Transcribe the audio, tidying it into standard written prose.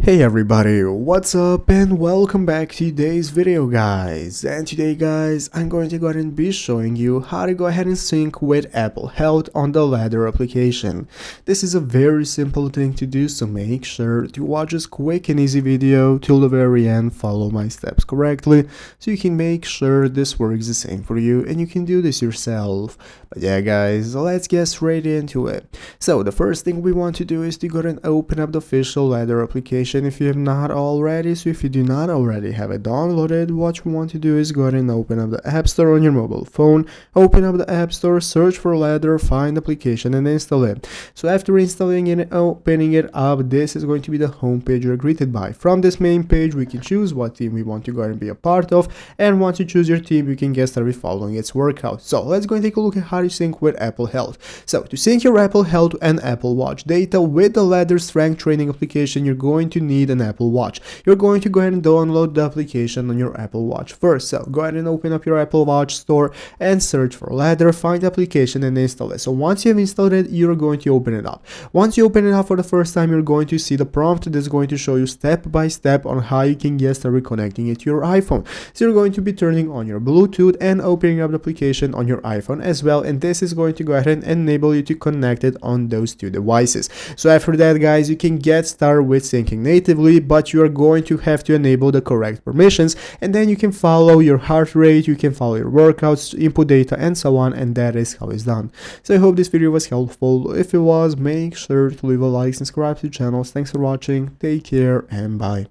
Hey everybody, what's up and welcome back to today's video guys. And today guys, I'm going to go ahead and be showing you how to go ahead and sync with Apple Health on the Ladder application. This is a very simple thing to do, so make sure to watch this quick and easy video till the very end, follow my steps correctly, so you can make sure this works the same for you and you can do this yourself. But yeah guys, let's get straight into it. So the first thing we want to do is to go ahead and open up the official Ladder application if you have not already. So if you do not already have it downloaded, what you want to do is go ahead and open up the App Store on your mobile phone, open up the App Store, search for Ladder, find the application and install it. So after installing it and opening it up, this is going to be the home page you're greeted by. From this main page we can choose what team we want to go ahead and be a part of, and once you choose your team you can get started following its workout. So let's go and take a look at how to sync with Apple Health. So to sync your Apple Health and Apple Watch data with the Ladder strength training application, you're going to need an Apple Watch. You're going to go ahead and download the application on your Apple Watch first. So go ahead and open up your Apple Watch store and search for Ladder, find the application and install it. So once you have installed it, you're going to open it up. Once you open it up for the first time, you're going to see the prompt that's going to show you step by step on how you can get started connecting it to your iPhone. So you're going to be turning on your Bluetooth and opening up the application on your iPhone as well, and this is going to go ahead and enable you to connect it on those two devices. So after that guys, you can get started with syncing natively, but you are going to have to enable the correct permissions, and then you can follow your heart rate, you can follow your workouts, input data and so on, and that is how it's done. So I hope this video was helpful. If it was, make sure to leave a like, subscribe to the channel. Thanks for watching, take care and bye.